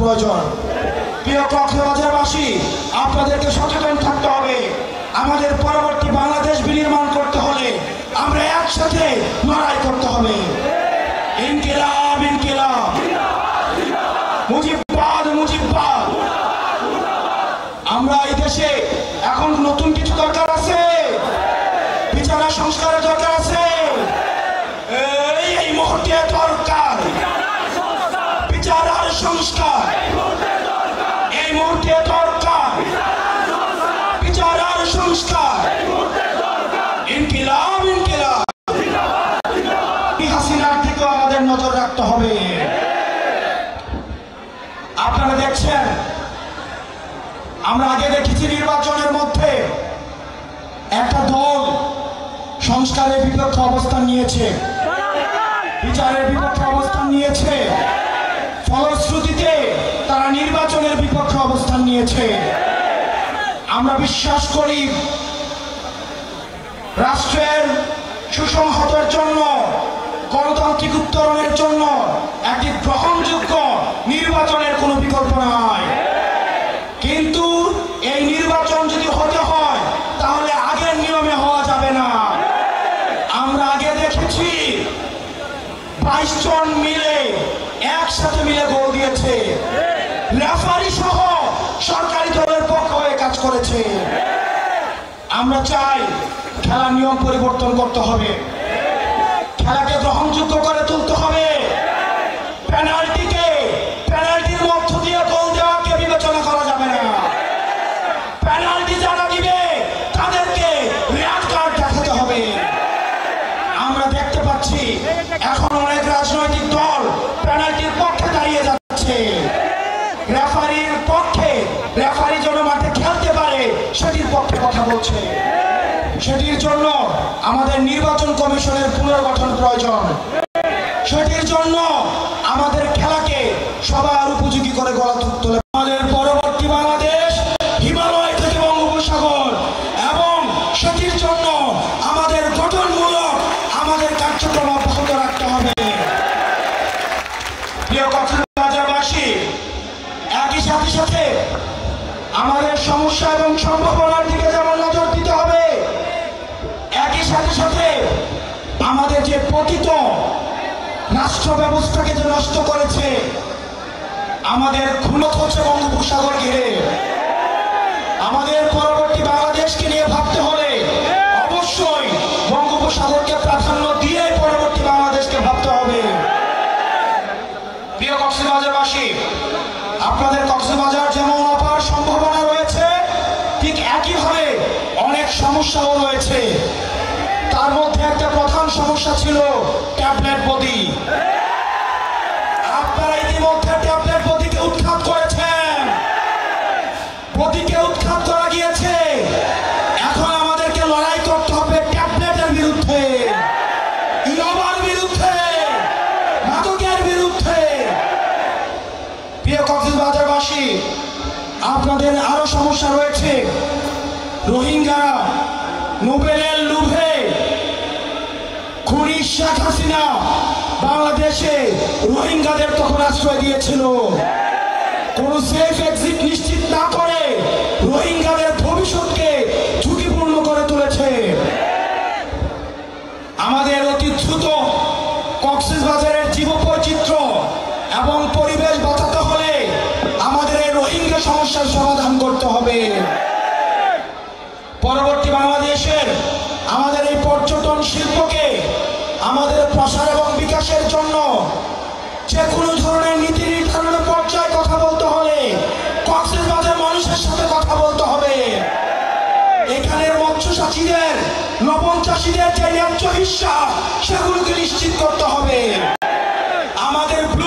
প্রয়োজন। প্রিয় কক্সবাজারবাসী, আপনাদেরকে সচেতন থাকতে হবে। আমাদের পরবর্তী বাংলাদেশ বিনির্মাণ করতে হলে আমরা একসাথে লড়াই করতে হবে। ইনকিলাব ইনকিলাব, মুজিববাদ মুজিববাদ। আমরা এই দেশে এখন নতুন কিছু দরকার আছে, বিচার সংস্কারের দরকার আছে। এই মুহূর্তে দরকার বিচার আর সংস্কার, এই মুহূর্তে দরকার বিচার আর সংস্কার। ইনকিলাব ইনকিলাব, হাসিনার দিকেও আমাদের নজর রাখতে হবে। আপনারা দেখছেন, আমরা আগে দেখেছি নির্বাচনের মধ্যে একটা দল সংস্কারের বিপক্ষে অবস্থান নিয়েছে, বিচারের বিপক্ষে অবস্থান নিয়েছে, ফলশ্রুতিতে তারা নির্বাচনের বিপক্ষে অবস্থান নিয়েছে। আমরা বিশ্বাস করি রাষ্ট্রের সুসংহতের জন্য, গণতান্ত্রিক উত্তরণের জন্য একটি গ্রহণযোগ্য নির্বাচনের কোনো বিকল্প নাই। কিন্তু এই নির্বাচন যদি হতে হয় তাহলে আগের নিয়মে হওয়া যাবে না। আমরা আগে দেখেছি 22 জন মিলে একসাথে মিলে গোল দিয়েছে, রেফারি সহ সরকারি দলের পক্ষ হয়ে কাজ করেছে। আমরা চাই খেলার নিয়ম পরিবর্তন করতে হবে, খেলাকে গ্রহণযোগ্য করে তুলতে হবে। পেনাল্টির মধ্য দিয়ে গোল দেওয়াকে বিবেচনা করা যাবে না। পেনাল্টি যারা দিবে তাদেরকে রেড কার্ড দেখাতে হবে। আমরা দেখতে পাচ্ছি এখন অনেক রাজনৈতিক দল পেনাল্টির পক্ষে দাঁড়িয়ে যাচ্ছে, রেফারির পক্ষে, রেফারি যেন মাঠে খেলতে পারে সেটির পক্ষে কথা বলছে। সেটির জন্য আমাদের নির্বাচন কমিশনের পুনর্গঠন প্রয়োজন। সেটির জন্য আমাদের খেলাকে সবার উপযোগী করে গড়ে তুলতে। আমাদের পরবর্তী বাংলাদেশ হিমালয় থেকে বঙ্গোপসাগর, এবং সেটির জন্য আমাদের গঠনমূলক আমাদের কার্যক্রম অব্যাহত রাখতে হবে। প্রিয় কক্সবাজারবাসী, একই সাথে আমাদের সমস্যা এবং সম্ভাবনার দিকে যেমন নজর দিতে হবে, একই সাথে আমাদের যে পতিত রাষ্ট্র ব্যবস্থাকে যে নষ্ট করেছে, আমাদের খুনত হচ্ছে বঙ্গোপসাগর ঘিরে। আমাদের পরবর্তী বাংলাদেশকে নিয়ে ভাবতে হলে অবশ্যই বঙ্গোপসাগরকে প্রাধান্য দিয়ে পরবর্তী বাংলাদেশকে ভাবতে হবে। প্রিয় কক্সবাজারবাসী, আপনাদের কক্সবাজার যেমন অপার সম্ভাবনা রয়েছে, ঠিক একইভাবে অনেক সমস্যাও রয়েছে। তার মধ্যে একটা প্রধান সমস্যা ছিল ট্যাবলেট বডি। আপনারা ইতিমধ্যে ট্যাবলেট বডিকে উৎখাত করেছেন, বডিকে উৎখাত করা গিয়েছে। এখন আমাদেরকে লড়াই করতে হবে ট্যাবলেটের বিরুদ্ধে, ইয়াবার বিরুদ্ধে, মাদকের বিরুদ্ধে। প্রিয় কক্সবাজারবাসী, আপনাদের আরো সমস্যা রয়েছে। রোহিঙ্গা, নোবেলের লুভে খুনি শেখ হাসিনা বাংলাদেশে রোহিঙ্গাদের তখন আশ্রয় দিয়েছিল। কোন সেফ এক্সিট নিশ্চিত না করে রোহিঙ্গাদের ভবিষ্যৎকে ঝুঁকিপূর্ণ করে তুলেছে। আমাদের অতি দ্রুত কক্সবাজারের জীববৈচিত্র্য এবং পরিবেশ বাঁচাতে হলে আমাদের এই রোহিঙ্গা সমস্যার সমাধান করতে হবে। পরবর্তী বাংলাদেশের আমাদের এই পর্যটন শিল্পকে আমাদের প্রসার এবং বিকাশের জন্য যে কোনো ধরনের নীতি নির্ধারণের পর্যায়ে কথা বলতে হলে কক্সবাজার মানুষের সাথে কথা বলতে হবে। এখানের মৎস্য চাষীদের, লবণ চাষীদের যে ন্যায্য হিস্সা সেগুলোকে নিশ্চিত করতে হবে। আমাদের ব্লু